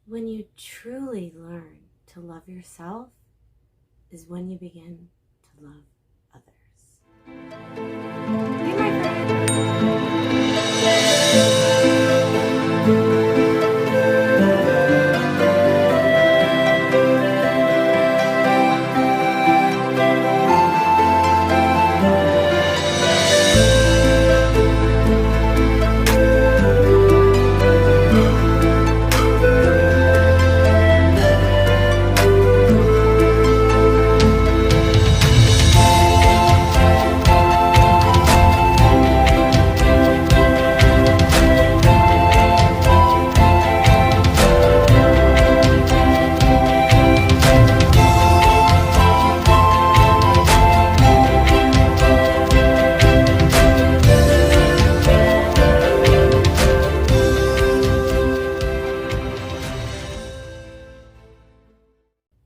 When you truly learn to love yourself is when you begin to love others.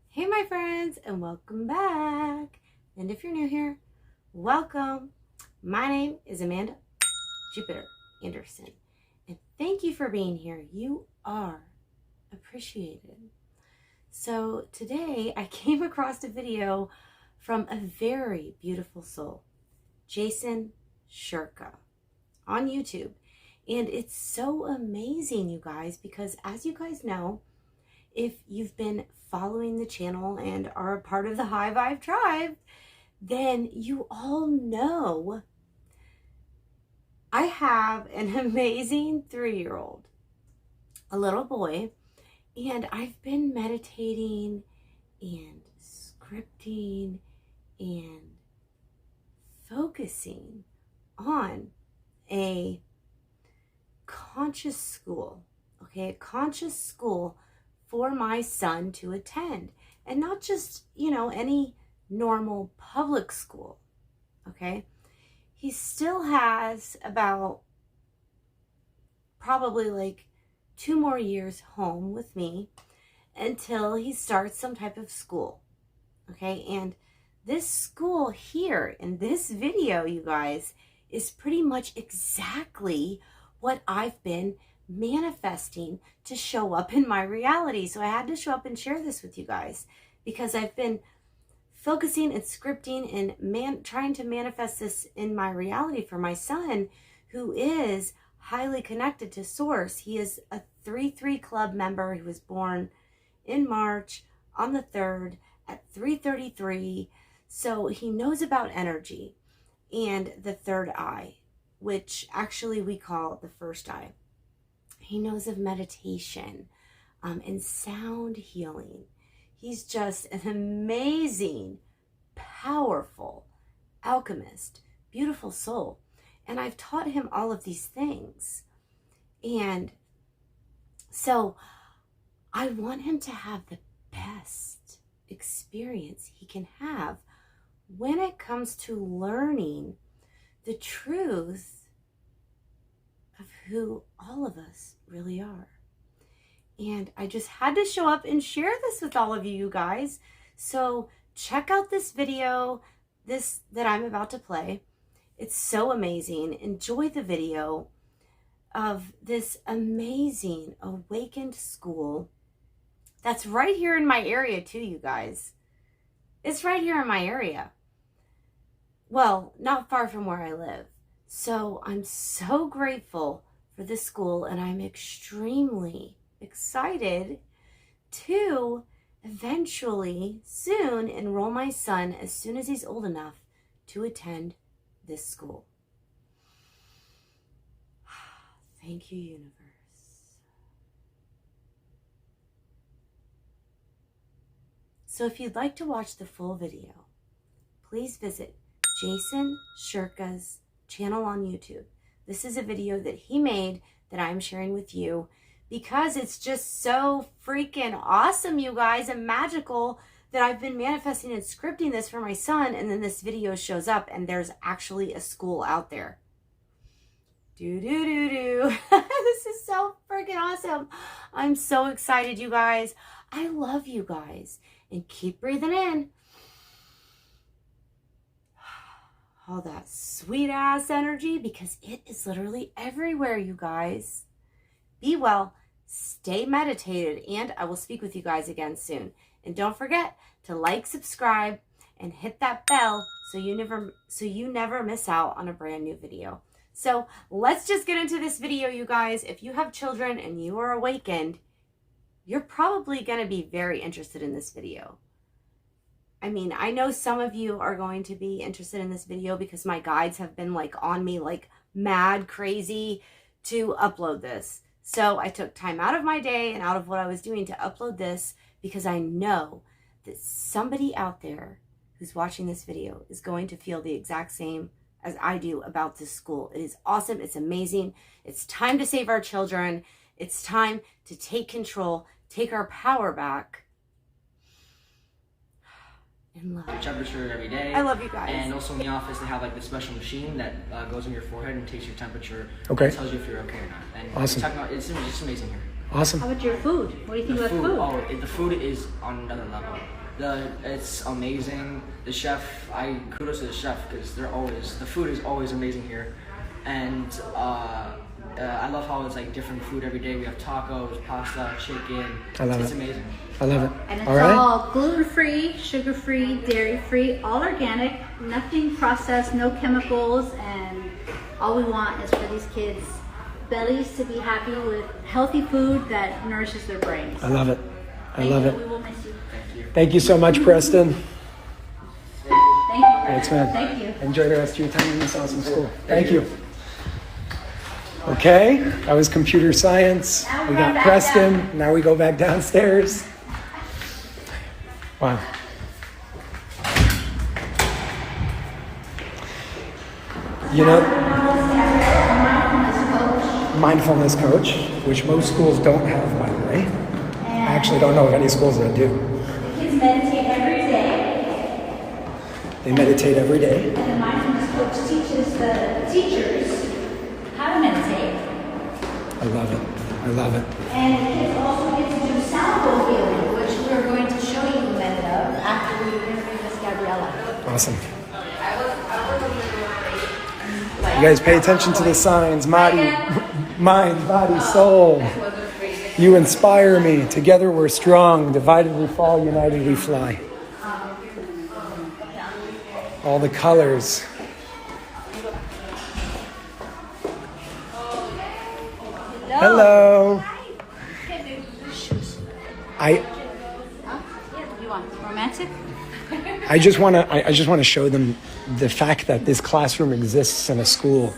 Hey, my friends, and welcome back. And if you're new here, welcome. My name is Amanda Jupiter Anderson, and thank you for being here. You are appreciated. So today I came across a video from a very beautiful soul, Jason Shurka, on YouTube. And it's so amazing, you guys, because as you guys know, if you've been following the channel and are a part of the High Vibe tribe, then you all know I have an amazing 3-year-old, a little boy, and I've been meditating and scripting and focusing on a conscious school, okay, a conscious school for my son to attend, and not just, any normal public school, okay? He still has about probably like 2 more years home with me until he starts some type of school, okay? And this school here in this video, you guys, is pretty much exactly what I've been manifesting to show up in my reality. So I had to show up and share this with you guys because I've been focusing and scripting and trying to manifest this in my reality for my son, who is highly connected to source. He is a 3-3 club member. He was born in March on the 3rd at 3:33. So he knows about energy and the third eye, which actually we call the first eye. He knows of meditation and sound healing. He's just an amazing, powerful alchemist, beautiful soul. And I've taught him all of these things. And so I want him to have the best experience he can have when it comes to learning the truth of who all of us really are. And I just had to show up and share this with all of you guys. So check out this video, that I'm about to play. It's so amazing. Enjoy the video of this amazing awakened school that's right here in my area too, you guys. It's right here in my area. Well, not far from where I live. So I'm so grateful for this school, and I'm extremely excited to eventually soon enroll my son as soon as he's old enough to attend this school. Thank you, universe. So if you'd like to watch the full video, please visit Jason Shurka's channel on YouTube. This is a video that he made that I'm sharing with you because it's just so freaking awesome, you guys, and magical that I've been manifesting and scripting this for my son, and then this video shows up and there's actually a school out there. This is so freaking awesome. I'm so excited, you guys. I love you guys. And keep breathing in all that sweet ass energy, because it is literally everywhere, you guys. Be well, stay meditated, and I will speak with you guys again soon. And don't forget to like, subscribe, and hit that bell so you never miss out on a brand new video. So let's just get into this video, you guys. If you have children and you are awakened, you're probably going to be very interested in this video. I mean, I know some of you are going to be interested in this video because my guides have been like on me like mad crazy to upload this. So I took time out of my day and out of what I was doing to upload this because I know that somebody out there who's watching this video is going to feel the exact same as I do about this school. It is awesome. It's amazing. It's time to save our children. It's time to take control, take our power back. And love. Temperature every day. I love you guys. And also in the office, they have like this special machine that goes on your forehead and takes your temperature. Okay. And tells you if you're okay or not. And awesome. It's just amazing here. Awesome. How about your food? What do you think about food? Oh, the food is on another level. It's amazing. The chef, kudos to the chef because the food is always amazing here. And I love how it's like different food every day. We have tacos, pasta, chicken. I love It's it. amazing. I love it. And it's all right. all gluten-free, sugar-free, dairy-free, all organic, nothing processed, no chemicals, and all we want is for these kids' bellies to be happy with healthy food that nourishes their brains. I love it. I Thank love you. it. We will miss you. Thank you. Thank you so much, Preston. Thank you. Thanks, man. Thank you. Enjoy the rest of your time in this awesome school. Thank you. Okay, that was computer science. We got Preston. Now we go back downstairs. Wow. You know, mindfulness coach, which most schools don't have, by the way. I actually don't know of any schools that do. Kids meditate every day. They meditate every day. And the mindfulness coach teaches the teachers how to meditate. I love it. I love it. And the kids also get to do sound bowl healing, which we're going to show you a minute of after we interview Miss Gabriella. Awesome. You guys pay attention to the signs. Mind, body, soul. You inspire me. Together we're strong. Divided we fall. United we fly. All the colors. Hello. You want romantic? I just want to show them the fact that this classroom exists in a school.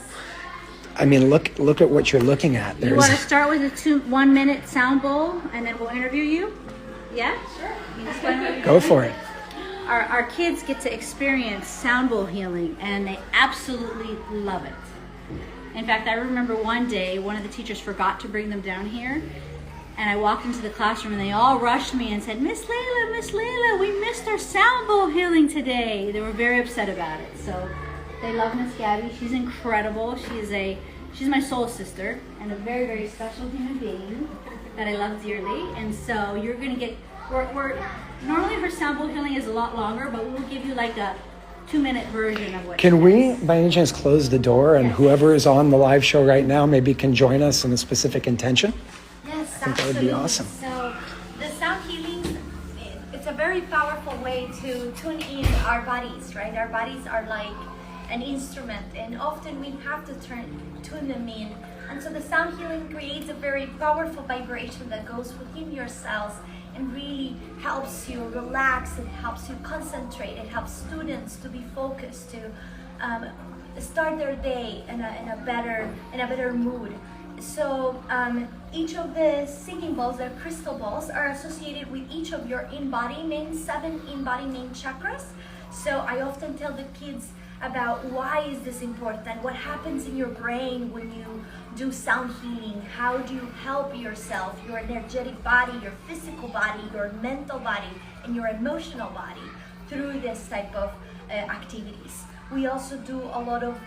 I mean, look at what you're looking at. You want to start with a 1 minute sound bowl, and then we'll interview you? Yeah, sure. Go for it. Our kids get to experience sound bowl healing, and they absolutely love it. In fact, I remember one day, one of the teachers forgot to bring them down here, and I walked into the classroom, and they all rushed me and said, Miss Layla, we missed our sound bowl healing today. They were very upset about it. So they love Miss Gabby. She's incredible. She's my soul sister and a very, very special human being that I love dearly. And so you're going to get, normally her sound bowl healing is a lot longer, but we'll give you like a 2-minute version of what. Can we, by any chance, close the door and whoever is on the live show right now maybe can join us in a specific intention? Yes, I think that would be awesome. So the sound healing, it's a very powerful way to tune in our bodies, right? Our bodies are like an instrument, and often we have to tune them in. And so the sound healing creates a very powerful vibration that goes within your cells and really helps you relax. It helps you concentrate. It helps students to be focused, to start their day in a better mood. So each of the singing balls, the crystal balls, are associated with each of your 7 embodiment chakras. So I often tell the kids about why is this important, what happens in your brain when you do sound healing, how do you help yourself, your energetic body, your physical body, your mental body, and your emotional body through this type of activities. We also do a lot of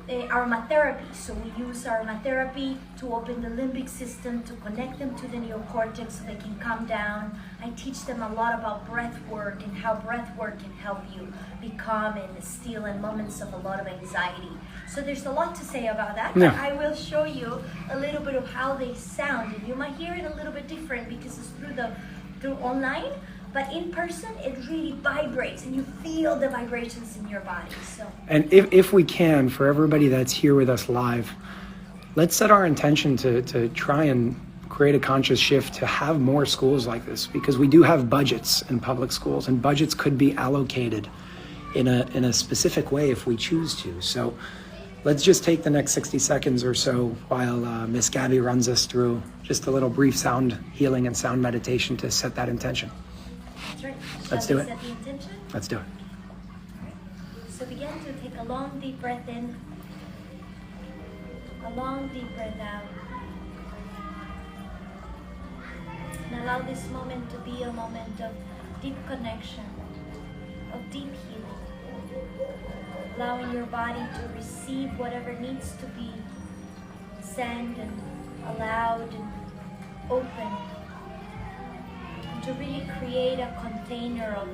aromatherapy. So we use aromatherapy to open the limbic system, to connect them to the neocortex so they can calm down. I teach them a lot about breath work and how breath work can help you be calm and still in moments of a lot of anxiety. So there's a lot to say about that. Yeah. But I will show you a little bit of how they sound, and you might hear it a little bit different because it's through online. But in person, it really vibrates, and you feel the vibrations in your body. So. And if we can, for everybody that's here with us live, let's set our intention to try and create a conscious shift to have more schools like this, because we do have budgets in public schools, and budgets could be allocated in a specific way if we choose to. So let's just take the next 60 seconds or so while Miss Gabby runs us through just a little brief sound healing and sound meditation to set that intention. That's right. Let's Shall do we it. set the intention? Let's do it. So begin to take a long deep breath in, a long deep breath out. And allow this moment to be a moment of deep connection, of deep healing. Allowing your body to receive whatever needs to be sent and allowed and opened. And to really create a container of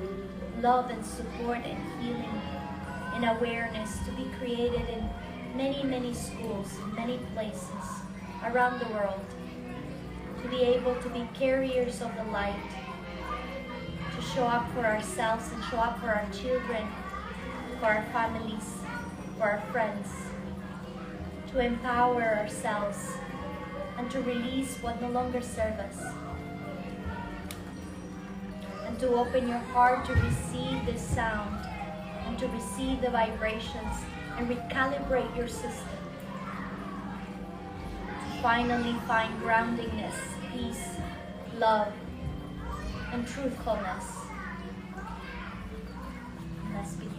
love and support and healing and awareness to be created in many, many schools, in many places around the world. To be able to be carriers of the light, to show up for ourselves and show up for our children, for our families, for our friends, to empower ourselves and to release what no longer serves us, and to open your heart to receive this sound and to receive the vibrations and recalibrate your system. Finally find groundingness, peace, love, and truthfulness. Let's begin.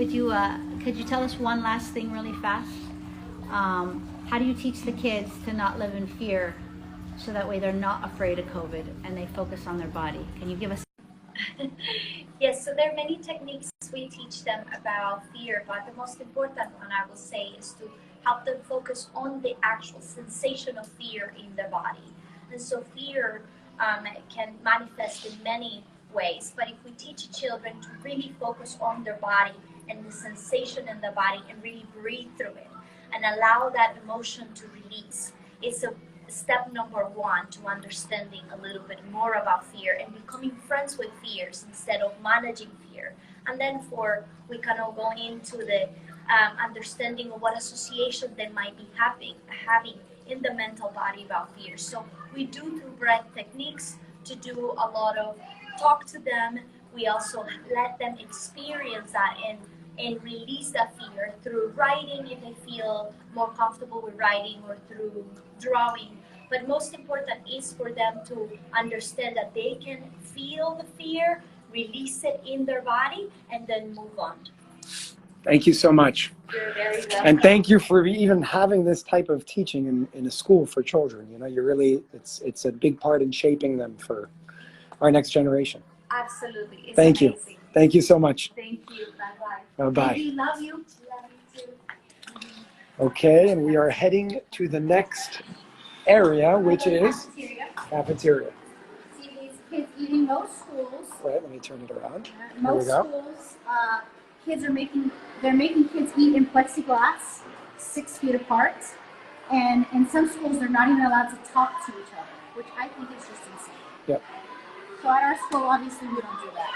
Could you tell us one last thing really fast? How do you teach the kids to not live in fear so that way they're not afraid of COVID and they focus on their body? Can you give us? Yes, so there are many techniques we teach them about fear, but the most important one I will say is to help them focus on the actual sensation of fear in their body. And so fear can manifest in many ways, but if we teach children to really focus on their body and the sensation in the body and really breathe through it and allow that emotion to release, it's a step number one to understanding a little bit more about fear and becoming friends with fears instead of managing fear. And then we kind of go into the understanding of what association they might be having in the mental body about fear. So we do through breath techniques to do a lot of talk to them. We also let them experience that and release that fear through writing if they feel more comfortable with writing, or through drawing. But most important is for them to understand that they can feel the fear, release it in their body, and then move on. Thank you so much. You're very welcome. And thank you for even having this type of teaching in a school for children. You know, it's a big part in shaping them for our next generation. Absolutely. It's Thank you. amazing. Thank you so much. Thank you. Bye-bye. Bye-bye. Thank you. Love you. Love you too. Okay, and we are heading to the next area, which is cafeteria. See these kids eating most schools. Right, let me turn it around. Here we Most go. schools, kids are making kids eat in plexiglass, 6 feet apart, and in some schools they're not even allowed to talk to each other, which I think is just insane. Yep. So at our school, obviously, we don't do that.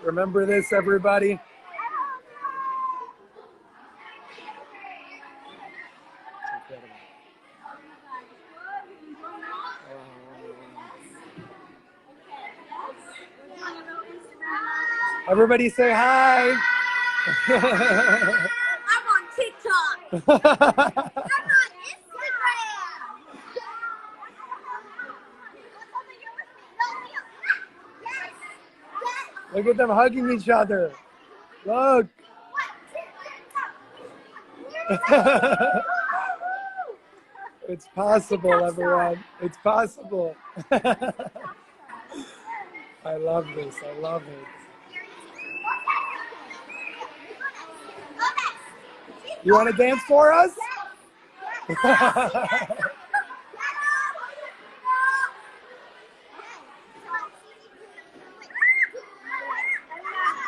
Remember this, everybody. Everybody say hi. I'm on TikTok. I'm on Instagram. Look at them hugging each other. Look. It's possible, everyone. It's possible. I love this. I love it. You want to dance for us?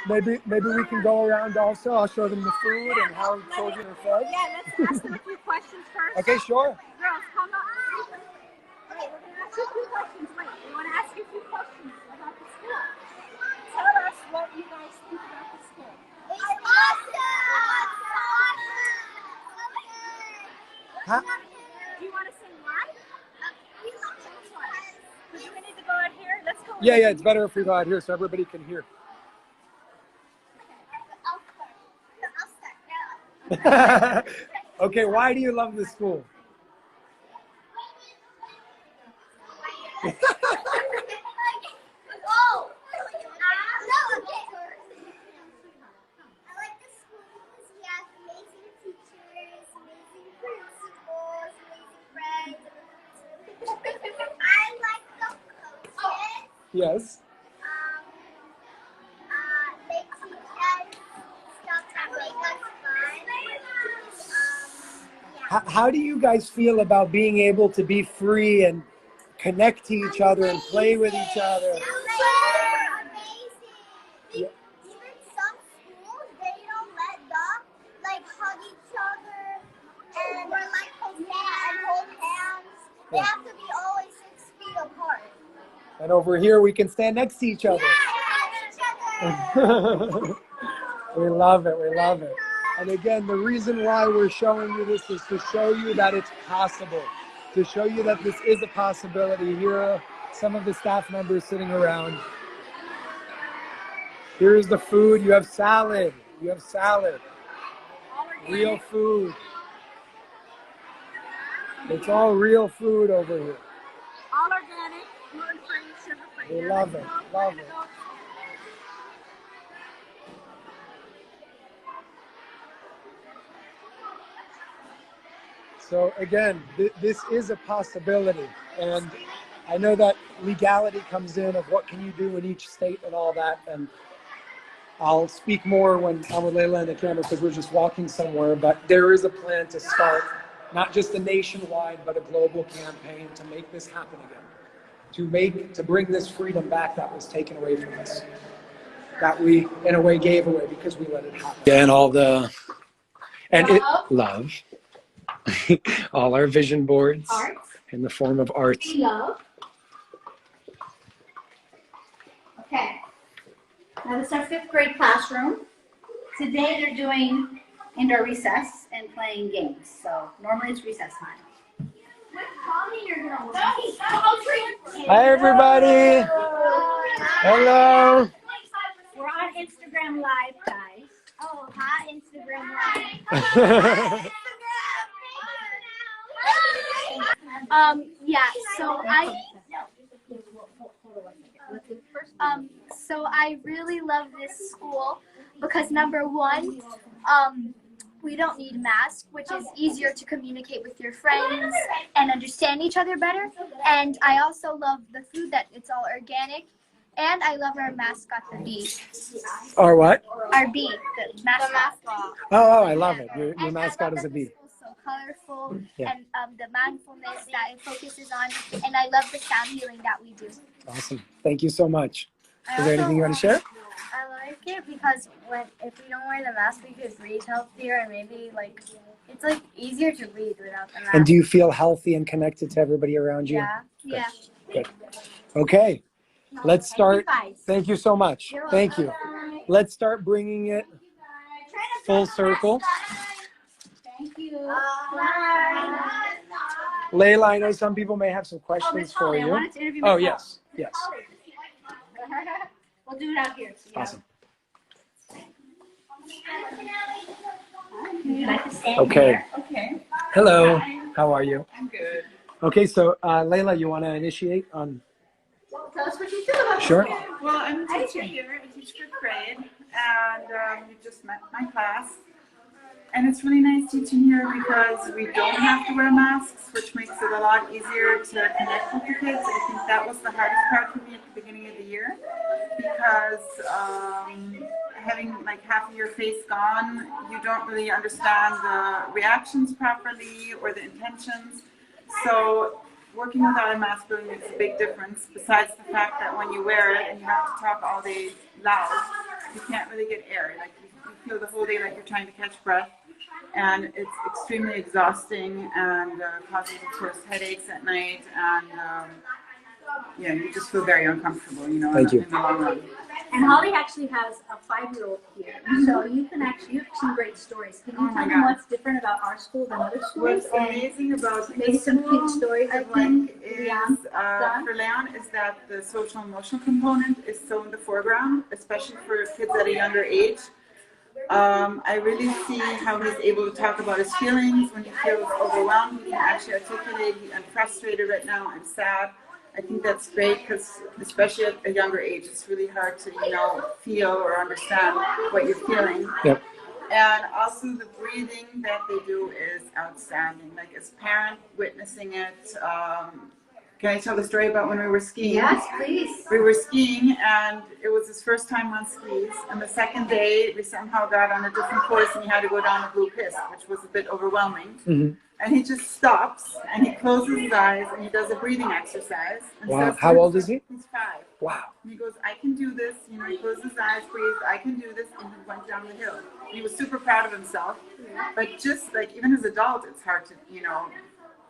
Maybe we can go around also. I'll show them the food and how children are fed. Yeah, let's ask them a few questions first. Okay, sure. Girls, come up. Okay, we're going to ask you a few questions. Wait, we want to ask you a few questions about the school. Tell us what you guys think about the school. It's awesome! Huh? Do you want to sing live? Do we need to go out here? Let's go. Yeah, it's better if we go out here so everybody can hear. I'll start. Okay, why do you love this school? Oh! No, okay. I like the school because we have amazing teachers, amazing principals, amazing friends. I like the coaches. Yes. They teach us stuff that make us fun. How do you guys feel about being able to be free and connect to each other and play with each other? Amazing. Even some schools, they don't let them hug each other and hold hands. They have to be always 6 feet apart. And over here we can stand next to each other. Hug each other. We love it. We love it. And again, the reason why we're showing you this is to show you that it's possible, to show you that this is a possibility. Here are some of the staff members sitting around. Here's the food. You have salad. You have salad. Real food. It's all real food over here. All organic, gluten-free, sugar-free. We love it. Love it. So again, this is a possibility, and I know that legality comes in of what can you do in each state and all that, and I'll speak more when I'm with Layla and the camera because we're just walking somewhere, but there is a plan to start not just a nationwide but a global campaign to make this happen again, to bring this freedom back that was taken away from us, that we in a way gave away because we let it happen. Yeah, and all the love. All our vision boards in the form of art. Love. Okay. Now this is our 5th grade classroom. Today they're doing indoor recess and playing games. So normally it's recess time. Hi everybody. Hello. We're on Instagram Live, guys. Oh, hi Instagram Live. Yeah, so I really love this school because number one, we don't need masks, which is easier to communicate with your friends and understand each other better. And I also love the food that it's all organic. And I love our mascot, the bee. Our what? Our bee, the mascot. Oh, I love it. Your mascot is a bee. So colorful, Yeah. and the mindfulness that it focuses on, and I love the sound healing that we do. Awesome. Thank you so much. Is there anything you want to share? I like it because if we don't wear the mask, we could breathe healthier, and maybe it's easier to breathe without the mask. And do you feel healthy and connected to everybody around you? Yeah. Yeah. Good. Okay. Let's start. Thank you so much. Thank you. Let's start bringing it full circle. Thank you. Layla, I know some people may have some questions for you. Oh, yes. Yes. We'll do it out here. Awesome. Okay. Okay. Hello. How are you? I'm good. Okay, so Layla, you want to initiate on? Tell us what you feel about Sure. this. Well, I'm a teacher here. I teach 5th grade, and you just met my class. And it's really nice teaching here because we don't have to wear masks, which makes it a lot easier to connect with the kids. I think that was the hardest part for me at the beginning of the year because having half of your face gone, you don't really understand the reactions properly or the intentions. So working without a mask really makes a big difference, besides the fact that when you wear it and you have to talk all day loud, you can't really get air. You feel the whole day like you're trying to catch breath. And it's extremely exhausting and causes, of course, headaches at night. And you just feel very uncomfortable, in the long run. And Holly actually has a 5-year-old here, so you have some great stories. Can you tell them what's different about our school than other schools? What's amazing about maybe some cute stories I of think for Leon is that the social emotional component is so in the foreground, especially for kids at a younger age. I really see how he's able to talk about his feelings when he feels overwhelmed. He can actually articulate, I'm frustrated right now, I'm sad. I think that's great because especially at a younger age, it's really hard to, feel or understand what you're feeling. Yep. And also the breathing that they do is outstanding. As a parent witnessing it, can I tell the story about when we were skiing? Yes, please. We were skiing and it was his first time on skis. And the second day we somehow got on a different course and he had to go down a blue piste, which was a bit overwhelming. Mm-hmm. And he just stops and he closes his eyes and he does a breathing exercise. And wow. How old is he? He's 5. Wow. And he goes, I can do this. He closed his eyes, breathed, I can do this. And he went down the hill. And he was super proud of himself. But just even as an adult, it's hard to,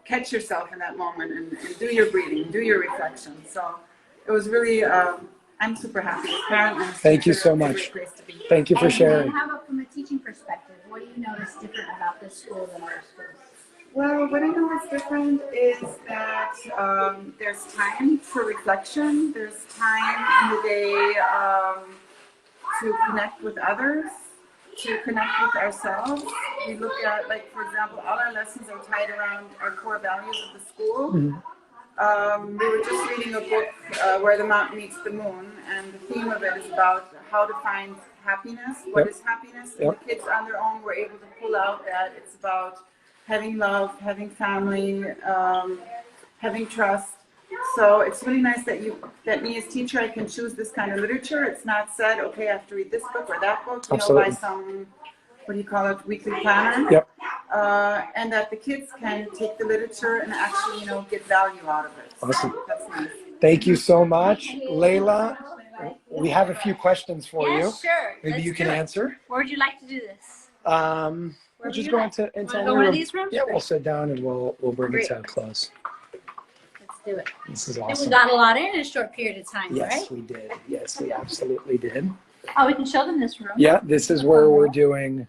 catch yourself in that moment and do your breathing, do your reflection. So it was really, I'm super happy. Thank you so much. Thank you for sharing. How about from a teaching perspective? What do you notice different about this school than other schools? Well, what I know is different is that there's time for reflection. There's time in the day to connect with others. to connect with ourselves. We look at, like, for example, all our lessons are tied around our core values of the school. We were just reading a book, Where the Mountain Meets the Moon, and the theme of it is about how to find happiness. What is happiness? And the kids on their own were able to pull out that it's about having love, having family, having trust. So it's really nice that me as teacher, I can choose this kind of literature. It's not said, okay, I have to read this book or that book, by some, what do you call it, weekly planner. Yep. And that the kids can take the literature and actually, get value out of it. Awesome. So that's nice. Thank you so much. Layla, we have a few questions for you. Yes, sure. Maybe you can answer. Where would you like to do this? We'll just go into one of these rooms? Yeah, we'll sit down and we'll bring it to a close. Let's do it. This is And awesome. we got a lot in a short period of time, Yes, right? we did. Yes, we absolutely did. Oh, we can show them this room. Yeah, this is where we're doing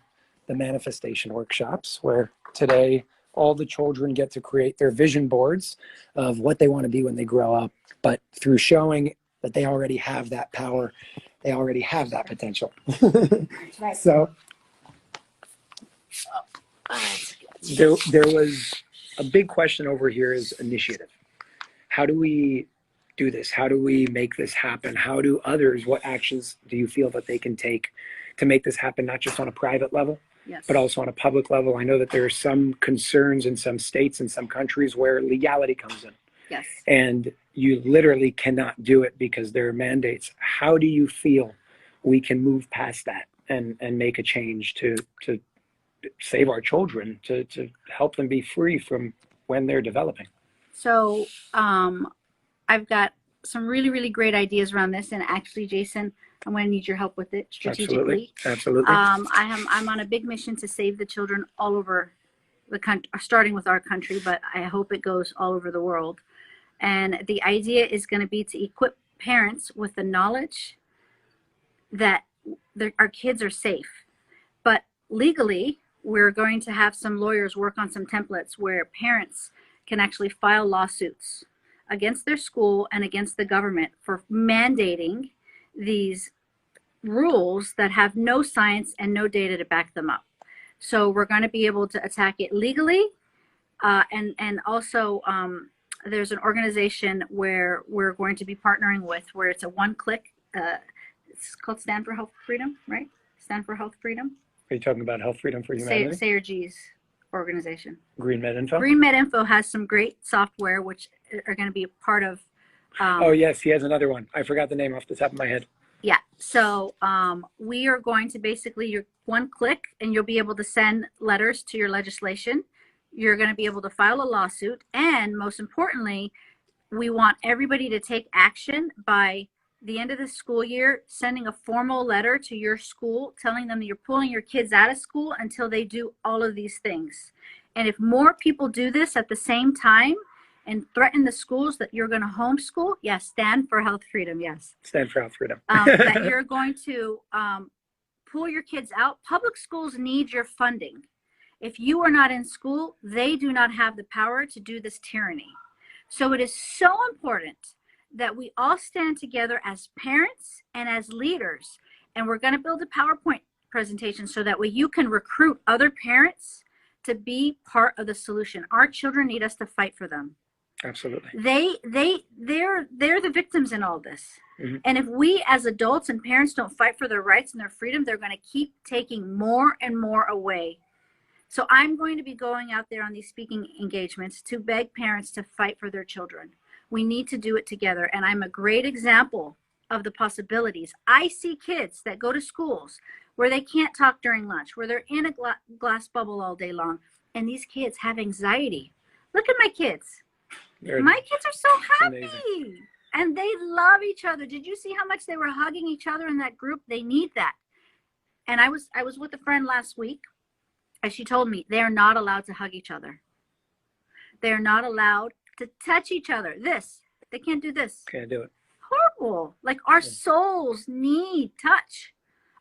the manifestation workshops, where today all the children get to create their vision boards of what they want to be when they grow up, but through showing that they already have that power, they already have that potential. Right. So there was a big question over here is initiative. How do we do this? How do we make this happen? How do others, what actions do you feel that they can take to make this happen, not just on a private level, Yes. but also on a public level? I know that there are some concerns in some states and some countries where legality comes in. Yes. And you literally cannot do it because there are mandates. How do you feel we can move past that and make a change to save our children, to help them be free from when they're developing? So I've got some really, really great ideas around this. And actually, Jason, I'm going to need your help with it strategically. Absolutely. I'm on a big mission to save the children all over the country, starting with our country, but I hope it goes all over the world. And the idea is going to be to equip parents with the knowledge that our kids are safe. But legally, we're going to have some lawyers work on some templates where parents can actually file lawsuits against their school and against the government for mandating these rules that have no science and no data to back them up. So we're going to be able to attack it legally, and also there's an organization where we're going to be partnering with, where it's a one-click. It's called Stand for Health Freedom, right? Stand for Health Freedom. Are you talking about Health Freedom for Humanity? Sayer G's organization. Green Med Info? Green Med Info has some great software which are going to be a part of. Oh yes, he has another one. I forgot the name off the top of my head. Yeah. So we are going to basically, you're one click and you'll be able to send letters to your legislation. You're going to be able to file a lawsuit. And most importantly, we want everybody to take action by the end of the school year, sending a formal letter to your school, telling them that you're pulling your kids out of school until they do all of these things. And if more people do this at the same time and threaten the schools that you're going to homeschool, yes, Stand for Health Freedom, yes. Stand for Health Freedom. That you're going to pull your kids out. Public schools need your funding. If you are not in school, they do not have the power to do this tyranny. So it is so important that we all stand together as parents and as leaders. And we're going to build a PowerPoint presentation so that way you can recruit other parents to be part of the solution. Our children need us to fight for them. Absolutely. They're the victims in all this. Mm-hmm. And if we as adults and parents don't fight for their rights and their freedom, they're going to keep taking more and more away. So I'm going to be going out there on these speaking engagements to beg parents to fight for their children. We need to do it together. And I'm a great example of the possibilities. I see kids that go to schools where they can't talk during lunch, where they're in a glass bubble all day long. And these kids have anxiety. Look at my kids. My kids are so happy. Amazing. And they love each other. Did you see how much they were hugging each other in that group? They need that. And I was with a friend last week, and she told me they are not allowed to hug each other. They are not allowed to touch each other. They can't do this. Can't do it. Horrible. Like our souls need touch.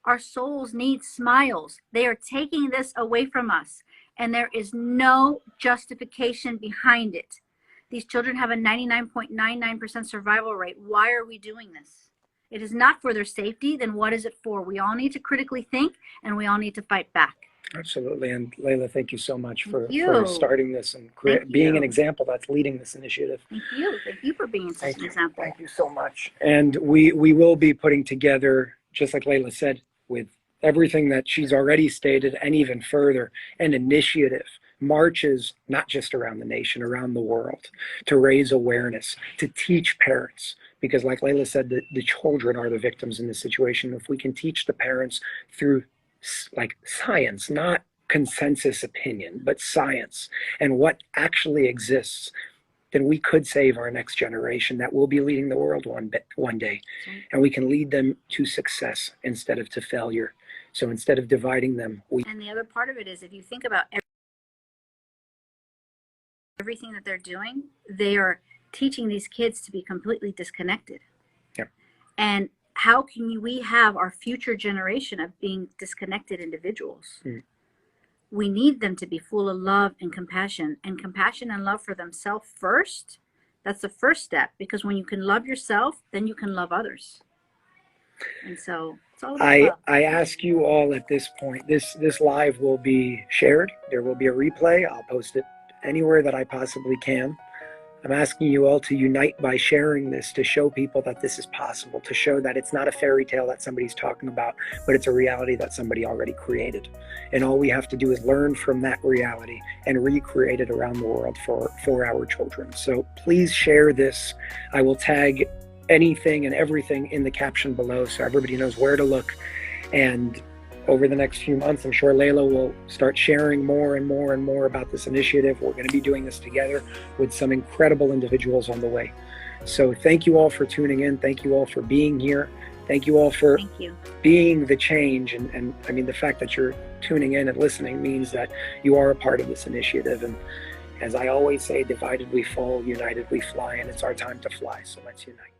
Our souls need smiles. They are taking this away from us, and there is no justification behind it. These children have a 99.99% survival rate. Why are we doing this? it is not for their safety, then what is it for? We all need to critically think, and we all need to fight back. Absolutely. And Layla, thank you so much for you. starting this and Thank being you. an example that's leading this initiative. Thank you. Thank you for being such an example. Thank you so much. And we will be putting together, just like Layla said, with everything that she's already stated and even further, an initiative, marches, not just around the nation, around the world, to raise awareness, to teach parents. Because like Layla said, the children are the victims in this situation. If we can teach the parents through like science, not consensus opinion, but science and what actually exists, then we could save our next generation that will be leading the world one day. And we can lead them to success instead of to failure. So instead of dividing them, And the other part of it is, if you think about everything that they're doing, they are teaching these kids to be completely disconnected. Yep. And how can we have our future generation of being disconnected individuals? We need them to be full of love and compassion and love for themselves first. That's the first step, because when you can love yourself, then you can love others. And so it's all about love. I ask you all at this point, this live will be shared. There will be a replay. I'll post it anywhere that I possibly can. I'm asking you all to unite by sharing this, to show people that this is possible, to show that it's not a fairy tale that somebody's talking about, but it's a reality that somebody already created. And all we have to do is learn from that reality and recreate it around the world for our children. So please share this. I will tag anything and everything in the caption below so everybody knows where to look. And over the next few months, I'm sure Layla will start sharing more and more and more about this initiative. We're going to be doing this together with some incredible individuals on the way. So thank you all for tuning in. Thank you all for being here. Thank you all for being the change. And I mean, the fact that you're tuning in and listening means that you are a part of this initiative. And as I always say, divided we fall, united we fly, and it's our time to fly. So let's unite.